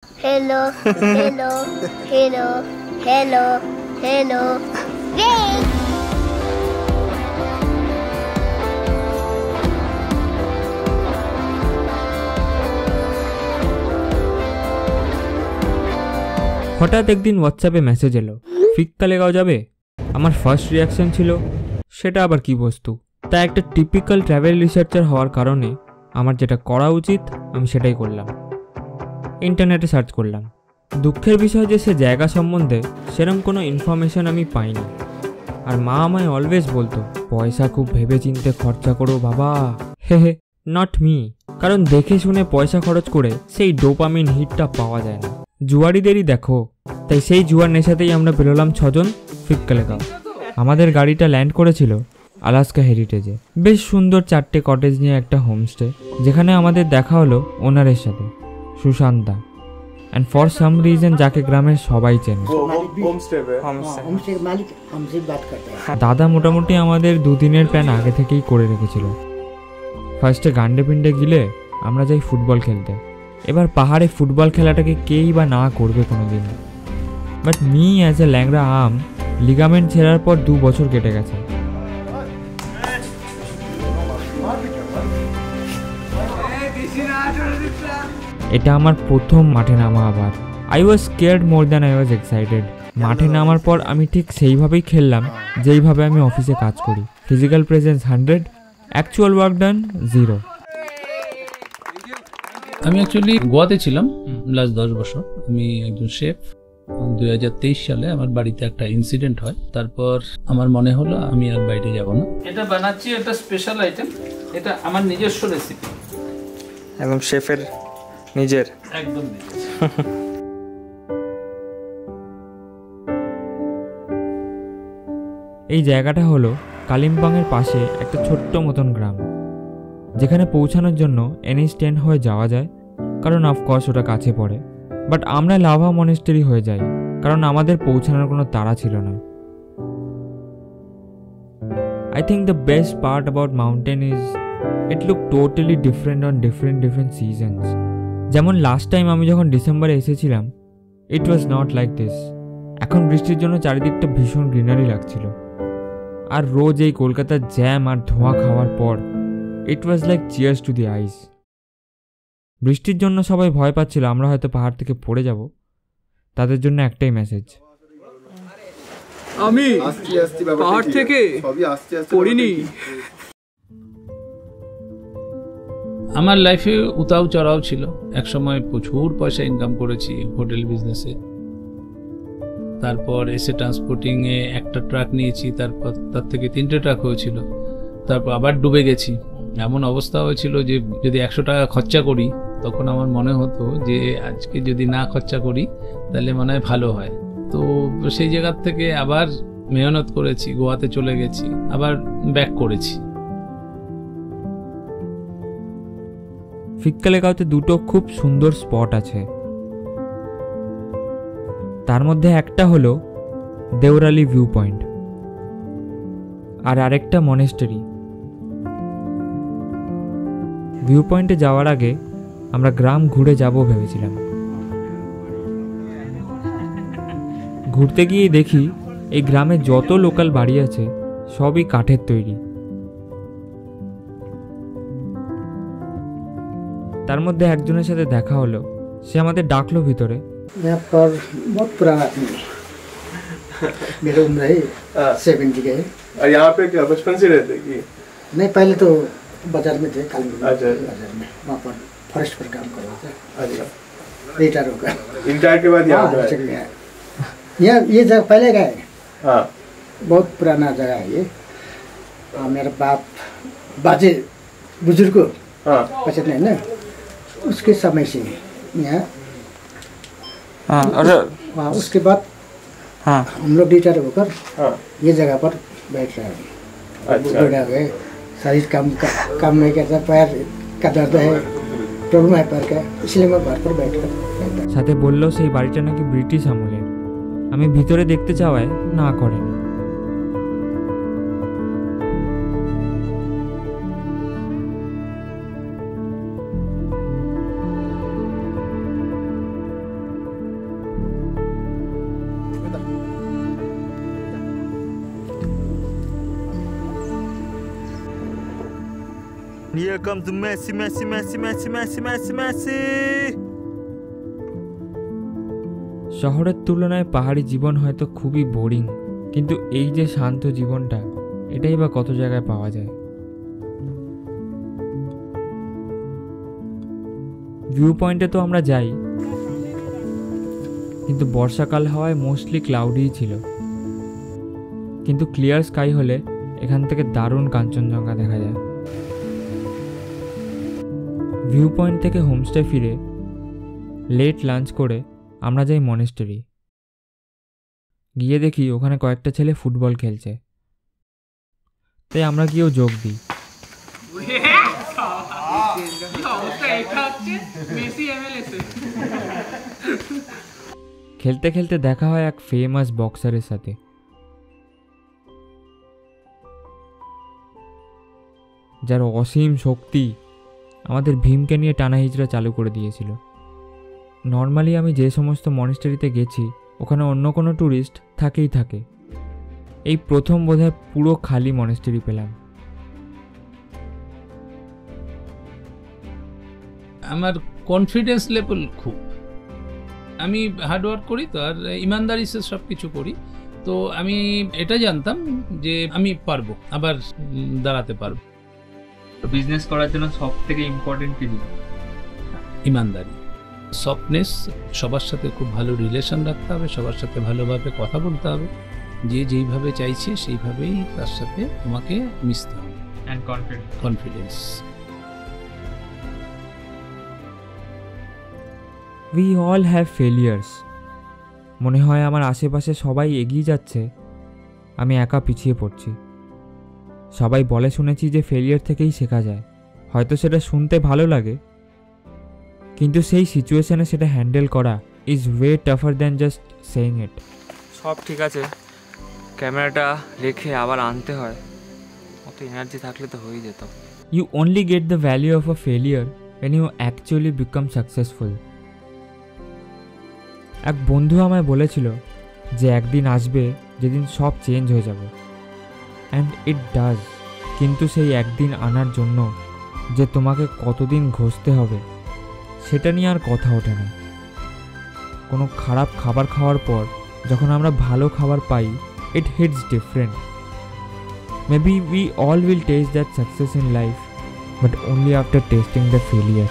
Hello, hello, hello, hello, hello. Ray! হঠাৎ একদিন হোয়াটসঅ্যাপে মেসেজ এলো, ফিক্কালেগাঁও যাবে। আমার ফার্স্ট রিয়াকশন ছিল সেটা আবার কি বস্তু। তাই একটা টিপিক্যাল ট্রাভেল রিসার্চার হওয়ার কারণে আমার যেটা করা উচিত আমি সেটাই করলাম। ইন্টারনেটে সার্চ করলাম। দুঃখের বিষয় যে সে জায়গা সম্বন্ধে সেরকম কোনো ইনফরমেশন আমি পাইনি। আর মা আমায় অলওয়েজ বলতো, পয়সা খুব ভেবে চিন্তে খরচা করো বাবা। হে হে, নট মি। কারণ দেখে শুনে পয়সা খরচ করে সেই ডোপামিন হিটটা পাওয়া যায় না। জুয়ারিদেরই দেখো। তাই সেই জুয়ার নেশাতেই আমরা বেরোলাম 6 জন ফিক্কালেগাঁও। আমাদের গাড়িটা ল্যান্ড করেছিল আলাস্কা হেরিটেজে। বেশ সুন্দর 4টে কটেজ নিয়ে একটা হোমস্টে, যেখানে আমাদের দেখা হলো ওনারের সাথে, Sushanta. And for some reason যাকে গ্রামের সবাই চেনে। দাদা মোটামুটি আমাদের 2 দিনের প্ল্যান আগে থেকেই করে রেখেছিল। ফার্স্টে গান্ডে পিন্ডে গিলে আমরা যাই ফুটবল খেলতে। এবার পাহাড়ে ফুটবল খেলাটাকে কেই বা না করবে কোনো দিন। But me as a langra aam, ligament ছেঁড়ার পর 2 বছর কেটে গেছে। এটা আমার প্রথম মাঠে নামা। আবার I was scared more than I was excited. মাঠে নামার পর আমি ঠিক সেইভাবেই খেললাম যেইভাবে আমি অফিসে কাজ করি। Physical presence 100, actual work done 0। আমি অ্যাকচুয়ালি গোয়াতে ছিলাম লাস্ট 10 বছর। আমি একজন শেফ। 2023 সালে আমার বাড়িতে একটা ইনসিডেন্ট হয়। তারপর আমার মনে হলো আমি আর বাইরে যাব না। এটা বানাচ্ছি, এটা স্পেশাল আইটেম, এটা আমার নিজস্ব রেসিপি, এবং শেফের নিজের, একদম নিজের। এই জায়গাটা হলো কালিম্পংয়ের পাশে একটা ছোট্ট মতন গ্রাম, যেখানে পৌঁছানোর জন্য NH10 হয়ে যাওয়া যায়, কারণ অফকোর্স ওটা কাছে পড়ে। বাট আমরা লাভা মনেস্টারি হয়ে যাই, কারণ আমাদের পৌঁছানোর কোনো তাড়া ছিল না। I think the best part about mountain is it look totally different on different seasons. যেমন লাস্ট টাইম আমি যখন ডিসেম্বরে এসেছিলাম, it was not like this. এখন বৃষ্টির জন্য চারিদিকটা ভীষণ গ্রিনারি লাগছিল। আর রোজ এই কলকাতার জ্যাম আর ধোঁয়া খাওয়ার পর it was like cheers to the ice. বৃষ্টির জন্য সবাই ভয় পাচ্ছিল আমরা হয়তো পাহাড় থেকে পড়ে যাব। তাদের জন্য একটাই মেসেজ, আমি পাহাড় থেকে পড়িনি। আমার লাইফে উতাও চড়াও ছিল। একসময় প্রচুর পয়সা ইনকাম করেছি হোটেল বিজনেসে। তারপর এসে ট্রান্সপোর্টিংয়ে একটা ট্রাক নিয়েছি, তারপর তার থেকে 3টে ট্রাক হয়েছিল। তারপর আবার ডুবে গেছি। এমন অবস্থা হয়েছিল যে যদি 100 টাকা খরচা করি, তখন আমার মনে হতো যে আজকে যদি না খরচা করি তাহলে মনে হয় ভালো হয়। তো সেই জায়গার থেকে আবার মেহনত করেছি, গোয়াতে চলে গেছি, আবার ব্যাক করেছি। ফিক্কালেগাঁওতে 2টো খুব সুন্দর স্পট আছে। তার মধ্যে একটা হলো দেওরালি ভিউ পয়েন্ট, আর আরেকটা মনেস্টারি। ভিউ পয়েন্টে যাওয়ার আগে আমরা গ্রাম ঘুরে যাব ভেবেছিলাম। ঘুরতে গিয়ে দেখি এই গ্রামে যত লোকাল বাড়ি আছে সবই কাঠের তৈরি। তার মধ্যে একজনের সাথে দেখা হলো, সে আমাদের ডাকলো ভিতরে। बहुत पुराना आदमी, मेरी उम्र है 70 के। और यहाँ पे क्या बचपन से रहते कि नहीं, पहले तो बाजार में थे, काली अच्छा। बाजार में, वहाँ पर फॉरेस्ट पर काम कर रहा था। अच्छा, रिटायर हो गया। रिटायर के बाद यहाँ पे आए? चल गया। यहाँ ये जगह पहले गए, हाँ, बहुत पुराना जगह है ये। मेरा बाप बाजे बुजुर्ग हाँ, पचत नहीं ना, उसके समय से यहाँ। हाँ, अच्छा, वहाँ उसके बाद हाँ, हम लोग रिटायर होकर हाँ, ये जगह पर बैठ रहे हैं। अच्छा, बूढ़ा हो गए, शरीर काम नहीं करता, पैर का दर्द है, प्रॉब्लम है पैर का, इसलिए मैं घर पर बैठ कर रहता। সাথে বলল সেই বাড়িটা নাকি ব্রিটিশ আমলের। আমি ভিতরে দেখতে চাওয়ায় না করেনি। Here comes Messi, Messi, Messi, Messi, Messi, Messi, Messi. শহরের তুলনায় পাহাড়ি জীবন হয়তো খুবই বোরিং, কিন্তু এই যে শান্ত জীবনটা, এটাই বা কত জায়গায় পাওয়া যায়। ভিউ পয়েন্টে তো আমরা যাই, কিন্তু বর্ষাকাল হওয়ায় মোস্টলি ক্লাউডি ছিল, কিন্তু ক্লিয়ার স্কাই হলে এখান থেকে দারুণ কাঞ্চনজঙ্ঘা দেখা যায়। ভিউ পয়েন্ট থেকে হোমস্টে ফিরে লেট লাঞ্চ করে আমরা যাই মনেস্টারি। গিয়ে দেখি ওখানে কয়েকটা ছেলে ফুটবল খেলছে, তাই আমরা গিয়েও যোগ দিই। খেলতে খেলতে দেখা হয় এক ফেমাস বক্সারের সাথে। যার অসীম শক্তি আমাদের ভীমকে নিয়ে টানা হিজড়া চালু করে দিয়েছিল। নর্মালি আমি যে সমস্ত মনেস্টারিতে গেছি ওখানে অন্য কোনো ট্যুরিস্ট থাকেই থাকে, এই প্রথম বোধহয় পুরো খালি মনেস্টারি পেলাম। আমার কনফিডেন্স লেভেল খুব, আমি হার্ডওয়ার্ক করি তো, আর ইমানদারি সে সব কিছু করি, তো আমি এটা জানতাম যে আমি পারবো, আবার দাঁড়াতে পারবো। বিজনেস করার জন্য সব থেকে ইম্পর্টেন্ট কি? ইমানদারি, সফটনেস, সবার সাথে খুব ভালো রিলেশন রাখতে হবে, সবার সাথে ভালোভাবে কথা বলতে হবে, যে যেইভাবে চাইছে সেইভাবেই তার সাথে তোমাকে মিশতে হবে। And confidence. We all have failures. মনে হয় আমার আশেপাশে সবাই এগিয়ে যাচ্ছে, আমি একা পিছিয়ে পড়ছি। সবাই বলে শুনেছি যে ফেলিয়ার থেকেই শেখা যায়, হয়তো সেটা শুনতে ভালো লাগে, কিন্তু সেই সিচুয়েশনে সেটা হ্যান্ডেল করা is way টাফার than just saying ইট। সব ঠিক আছে, ক্যামেরাটা রেখে আবার আনতে হয়, অত এনার্জি থাকলে তো হয়ে যেত। You only get the value of a failure when you actually become successful. এক বন্ধু আমায় বলেছিল যে একদিন আসবে যেদিন সব চেঞ্জ হয়ে যাবে, অ্যান্ড ইট ডাজ। কিন্তু সেই একদিন আনার জন্য যে তোমাকে কতদিন ঘষতে হবে সেটা নিয়ে আর কথা ওঠে না। কোনো খারাপ খাবার খাওয়ার পর যখন আমরা ভালো খাবার পাই, it hits different. Maybe we all will taste that success in life, but only after tasting the failure.